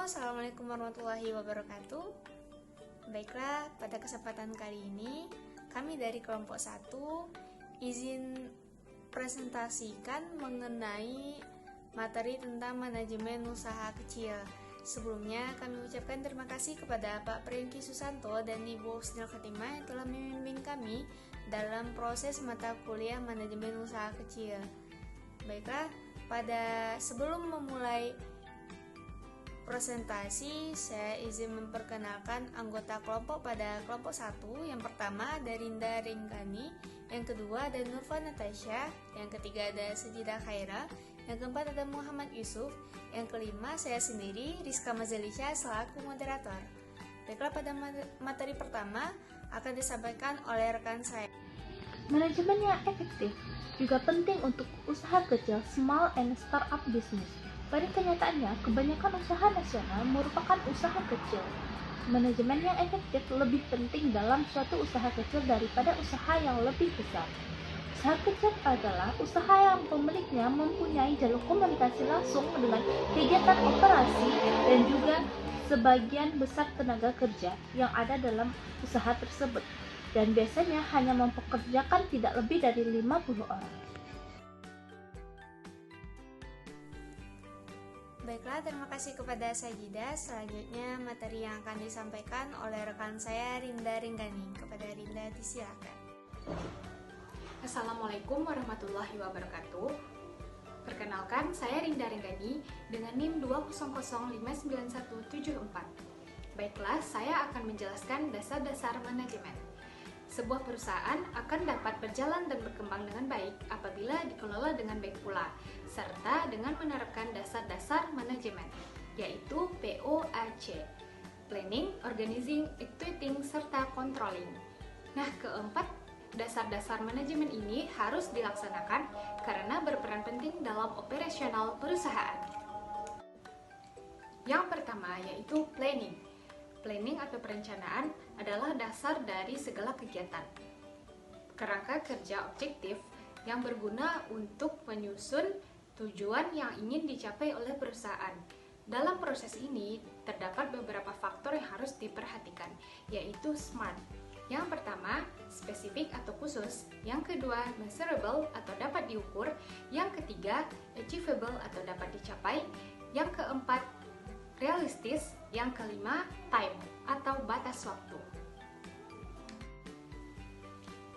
Assalamualaikum warahmatullahi wabarakatuh. Baiklah, pada kesempatan kali ini kami dari kelompok 1 izin presentasikan mengenai materi tentang manajemen usaha kecil. Sebelumnya kami ucapkan terima kasih kepada Pak Priyanki Susanto dan Ibu Husnul Khotimah yang telah membimbing kami dalam proses mata kuliah manajemen usaha kecil. Baiklah, sebelum memulai presentasi, saya izin memperkenalkan anggota kelompok pada kelompok 1. Yang pertama ada Rinda Ringgani, yang kedua ada Nurfa Natasha, yang ketiga ada Sajidah Khaira, yang keempat ada Muhammad Yusuf, yang kelima saya sendiri, Rizka Mazalisha, selaku moderator. Baiklah, pada materi pertama akan disampaikan oleh rekan saya. Manajemen yang efektif juga penting untuk usaha kecil, small and startup business. Pada kenyataannya, kebanyakan usaha nasional merupakan usaha kecil. Manajemen yang efektif lebih penting dalam suatu usaha kecil daripada usaha yang lebih besar. Usaha kecil adalah usaha yang pemiliknya mempunyai jalur komunikasi langsung dengan kegiatan operasi dan juga sebagian besar tenaga kerja yang ada dalam usaha tersebut, dan biasanya hanya mempekerjakan tidak lebih dari 50 orang. Baiklah, terima kasih kepada Sajidah. Selanjutnya materi yang akan disampaikan oleh rekan saya, Rinda Ringgani. Kepada Rinda, disilakan. Assalamualaikum warahmatullahi wabarakatuh. Perkenalkan, saya Rinda Ringgani dengan NIM 200599174. Baiklah, saya akan menjelaskan dasar-dasar manajemen. Sebuah perusahaan akan dapat berjalan dan berkembang dengan baik apabila dikelola dengan baik pula, serta dengan menerapkan dasar-dasar manajemen, yaitu POAC, Planning, Organizing, Executing, serta Controlling. Nah, keempat dasar-dasar manajemen ini harus dilaksanakan karena berperan penting dalam operasional perusahaan. Yang pertama yaitu planning. Planning atau perencanaan adalah dasar dari segala kegiatan. Kerangka kerja objektif yang berguna untuk menyusun tujuan yang ingin dicapai oleh perusahaan. Dalam proses ini terdapat beberapa faktor yang harus diperhatikan, yaitu SMART. Yang pertama, spesifik atau khusus. Yang kedua, measurable atau dapat diukur. Yang ketiga, achievable atau dapat dicapai. Yang keempat, realistis. Yang kelima, time atau batas waktu.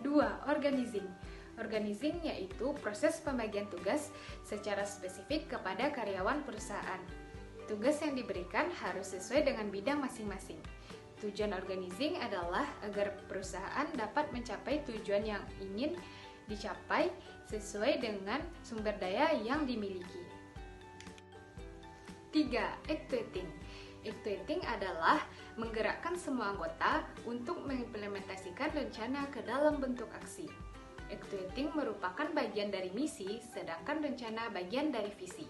2. Organizing. Organizing yaitu proses pembagian tugas secara spesifik kepada karyawan perusahaan. Tugas yang diberikan harus sesuai dengan bidang masing-masing. Tujuan organizing adalah agar perusahaan dapat mencapai tujuan yang ingin dicapai sesuai dengan sumber daya yang dimiliki. 3. Actuating. Actuating adalah menggerakkan semua anggota untuk mengimplementasikan rencana ke dalam bentuk aksi. Actuating merupakan bagian dari misi, sedangkan rencana bagian dari visi.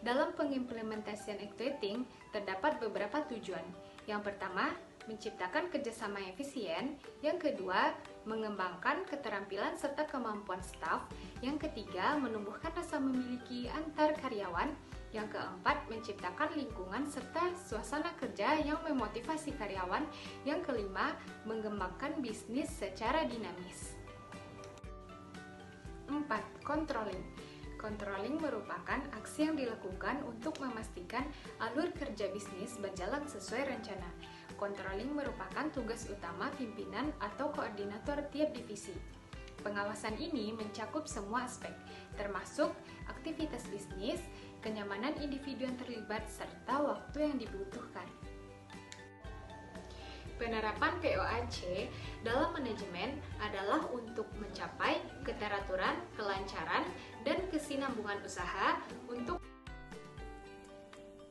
Dalam pengimplementasian actuating, terdapat beberapa tujuan. Yang pertama, menciptakan kerjasama yang efisien. Yang kedua, mengembangkan keterampilan serta kemampuan staf. Yang ketiga, menumbuhkan rasa memiliki antar karyawan. Yang keempat, menciptakan lingkungan serta suasana kerja yang memotivasi karyawan. Yang kelima, mengembangkan bisnis secara dinamis. 4. Controlling. Controlling merupakan aksi yang dilakukan untuk memastikan alur kerja bisnis berjalan sesuai rencana. Controlling merupakan tugas utama pimpinan atau koordinator tiap divisi. Pengawasan ini mencakup semua aspek, termasuk aktivitas bisnis, kenyamanan individu yang terlibat, serta waktu yang dibutuhkan. Penerapan POAC dalam manajemen adalah untuk mencapai keteraturan, kelancaran, dan kesinambungan usaha untuk.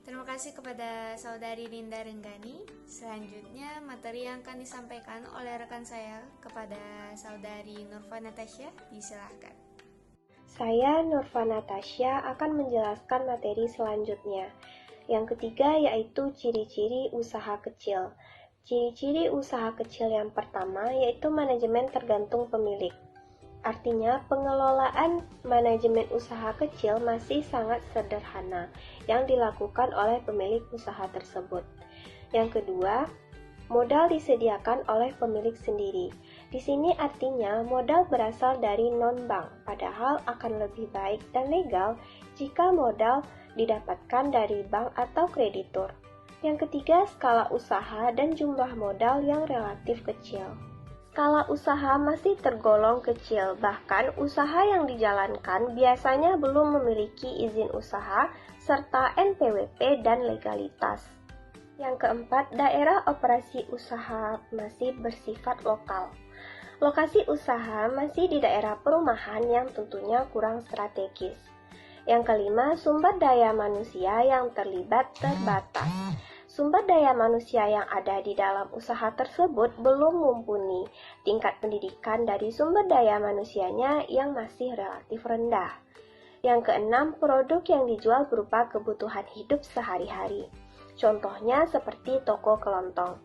Terima kasih kepada Saudari Rinda Ringgani. Selanjutnya materi yang akan disampaikan oleh rekan saya kepada Saudari Nurfa Natasha. Disilahkan. Saya Nurfa Natasha akan menjelaskan materi selanjutnya. Yang ketiga yaitu ciri-ciri usaha kecil. Ciri-ciri usaha kecil yang pertama yaitu manajemen tergantung pemilik. Artinya, pengelolaan manajemen usaha kecil masih sangat sederhana yang dilakukan oleh pemilik usaha tersebut. Yang kedua, modal disediakan oleh pemilik sendiri. Di sini artinya modal berasal dari non-bank, padahal akan lebih baik dan legal jika modal didapatkan dari bank atau kreditur. Yang ketiga, skala usaha dan jumlah modal yang relatif kecil. Skala usaha masih tergolong kecil, bahkan usaha yang dijalankan biasanya belum memiliki izin usaha serta NPWP dan legalitas. Yang keempat, daerah operasi usaha masih bersifat lokal. Lokasi usaha masih di daerah perumahan yang tentunya kurang strategis. Yang kelima, sumber daya manusia yang terlibat terbatas. Sumber daya manusia yang ada di dalam usaha tersebut belum mumpuni. Tingkat pendidikan dari sumber daya manusianya yang masih relatif rendah. Yang keenam, produk yang dijual berupa kebutuhan hidup sehari-hari. Contohnya seperti toko kelontong.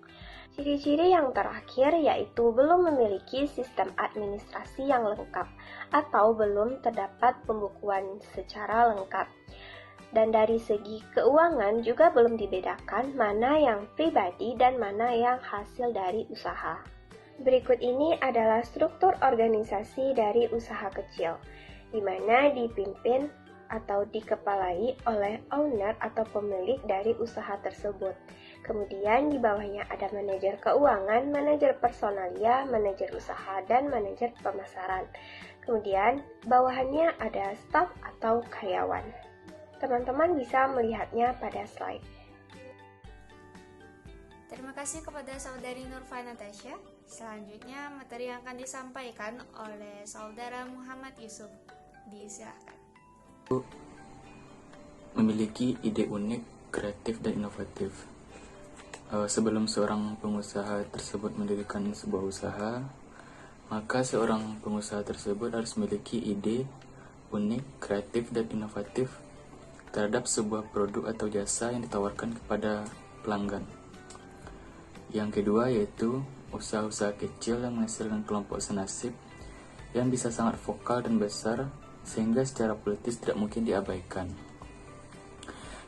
Ciri-ciri yang terakhir yaitu belum memiliki sistem administrasi yang lengkap atau belum terdapat pembukuan secara lengkap. Dan dari segi keuangan juga belum dibedakan mana yang pribadi dan mana yang hasil dari usaha. Berikut ini adalah struktur organisasi dari usaha kecil, di mana dipimpin atau dikepalai oleh owner atau pemilik dari usaha tersebut. Kemudian di bawahnya ada manajer keuangan, manajer personalia, manajer usaha, dan manajer pemasaran. Kemudian bawahannya ada staf atau karyawan. Teman-teman bisa melihatnya pada slide. Terima kasih kepada Saudari Nurfa Natasha. Selanjutnya materi yang akan disampaikan oleh Saudara Muhammad Yusuf. Disilahkan. Memiliki ide unik, kreatif, dan inovatif. Sebelum seorang pengusaha tersebut mendirikan sebuah usaha, maka seorang pengusaha tersebut harus memiliki ide unik, kreatif, dan inovatif terhadap sebuah produk atau jasa yang ditawarkan kepada pelanggan. Yang kedua yaitu usaha-usaha kecil yang menghasilkan kelompok senasib yang bisa sangat vokal dan besar sehingga secara politis tidak mungkin diabaikan.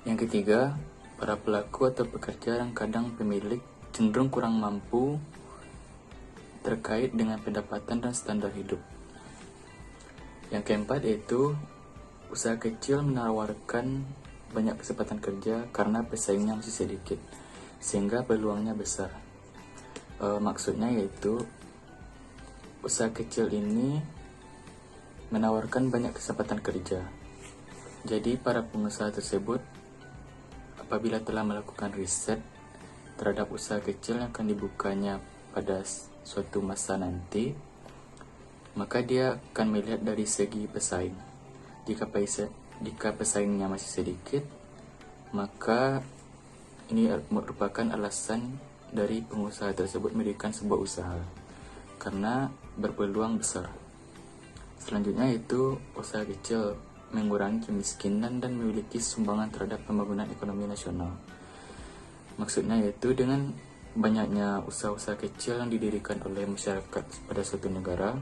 Yang ketiga, para pelaku atau pekerja yang kadang pemilik cenderung kurang mampu terkait dengan pendapatan dan standar hidup. Yang keempat yaitu usaha kecil menawarkan banyak kesempatan kerja karena pesaingnya masih sedikit, sehingga peluangnya besar. Maksudnya yaitu usaha kecil ini menawarkan banyak kesempatan kerja. Jadi para pengusaha tersebut apabila telah melakukan riset terhadap usaha kecil yang akan dibukanya pada suatu masa nanti, maka dia akan melihat dari segi pesaing. Jika pesaingnya masih sedikit, maka ini merupakan alasan dari pengusaha tersebut mendirikan sebuah usaha karena berpeluang besar. Selanjutnya yaitu usaha kecil mengurangi kemiskinan dan memiliki sumbangan terhadap pembangunan ekonomi nasional. Maksudnya yaitu dengan banyaknya usaha-usaha kecil yang didirikan oleh masyarakat pada suatu negara,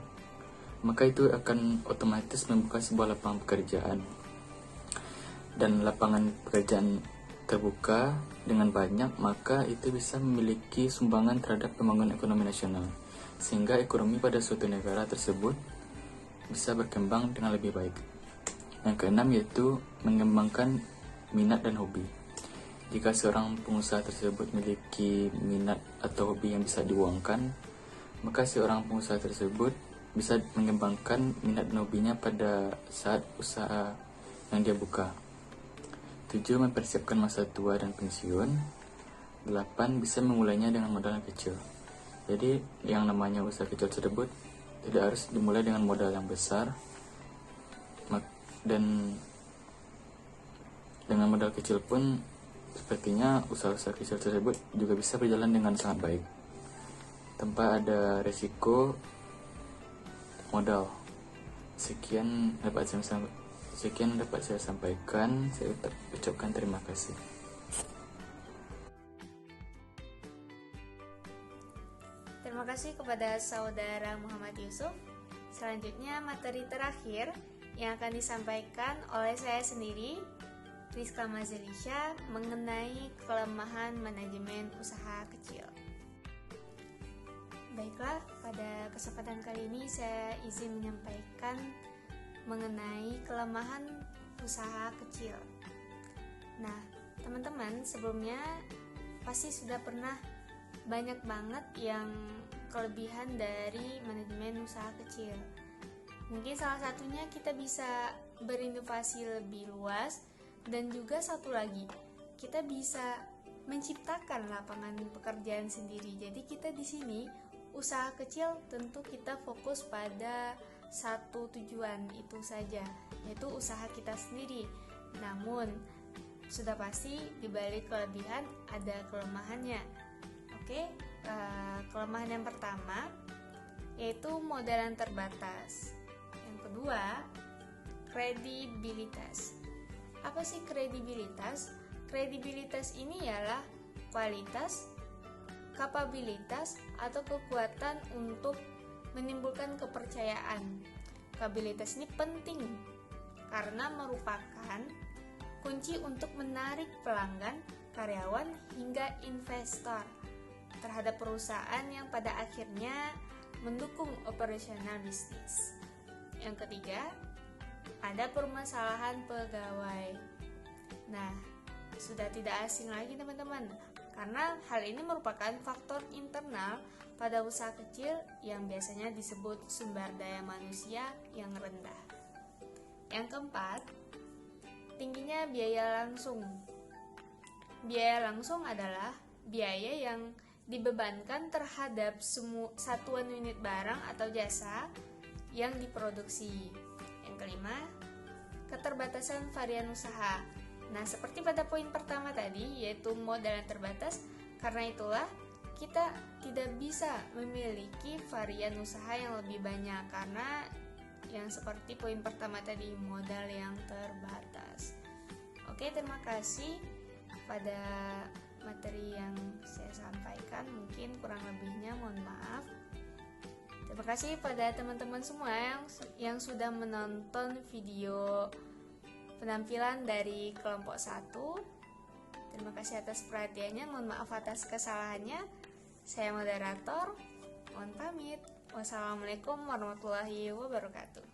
maka itu akan otomatis membuka sebuah lapangan pekerjaan. Dan lapangan pekerjaan terbuka dengan banyak, maka itu bisa memiliki sumbangan terhadap pembangunan ekonomi nasional, sehingga ekonomi pada suatu negara tersebut bisa berkembang dengan lebih baik. Yang keenam yaitu mengembangkan minat dan hobi. Jika seorang pengusaha tersebut memiliki minat atau hobi yang bisa diuangkan, maka seorang pengusaha tersebut bisa mengembangkan minat dan hobinya pada saat usaha yang dia buka. 7. Mempersiapkan masa tua dan pensiun. 8. Bisa memulainya dengan modal yang kecil. Jadi yang namanya usaha kecil tersebut tidak harus dimulai dengan modal yang besar, dan dengan modal kecil pun sepertinya usaha-usaha kecil tersebut juga bisa berjalan dengan sangat baik tanpa ada resiko modal. Sekian dapat saya sampaikan. Saya ucapkan terima kasih. Terima kasih kepada Saudara Muhammad Yusuf. Selanjutnya materi terakhir yang akan disampaikan oleh saya sendiri, Rizka Mazelisha, mengenai kelemahan manajemen usaha kecil. Baiklah, pada kesempatan kali ini saya izin menyampaikan mengenai kelemahan usaha kecil. Nah, teman-teman sebelumnya pasti sudah pernah banyak banget yang kelebihan dari manajemen usaha kecil. Mungkin salah satunya kita bisa berinovasi lebih luas, dan juga satu lagi, kita bisa menciptakan lapangan pekerjaan sendiri. Jadi kita di sini usaha kecil tentu kita fokus pada satu tujuan itu saja, yaitu usaha kita sendiri. Namun sudah pasti di balik kelebihan ada kelemahannya. Oke, kelemahan yang pertama yaitu modal yang terbatas. Yang kedua, kredibilitas. Apa sih kredibilitas? Kredibilitas ini ialah kualitas, kapabilitas, atau kekuatan untuk menimbulkan kepercayaan. Kapabilitas ini penting karena merupakan kunci untuk menarik pelanggan, karyawan, hingga investor terhadap perusahaan yang pada akhirnya mendukung operasional bisnis. Yang ketiga, ada permasalahan pegawai. Nah, sudah tidak asing lagi teman-teman, karena hal ini merupakan faktor internal pada usaha kecil yang biasanya disebut sumber daya manusia yang rendah. Yang keempat, tingginya biaya langsung. Biaya langsung adalah biaya yang dibebankan terhadap satuan unit barang atau jasa yang diproduksi. Yang kelima, keterbatasan varian usaha. Nah, seperti pada poin pertama tadi, yaitu modal yang terbatas, karena itulah kita tidak bisa memiliki varian usaha yang lebih banyak, karena yang seperti poin pertama tadi, modal yang terbatas. Oke, terima kasih pada materi yang saya sampaikan. Mungkin kurang lebihnya mohon maaf. Terima kasih pada teman-teman semua yang sudah menonton video penampilan dari kelompok 1. Terima kasih atas perhatiannya, mohon maaf atas kesalahannya. Saya moderator, mohon pamit. Wassalamualaikum warahmatullahi wabarakatuh.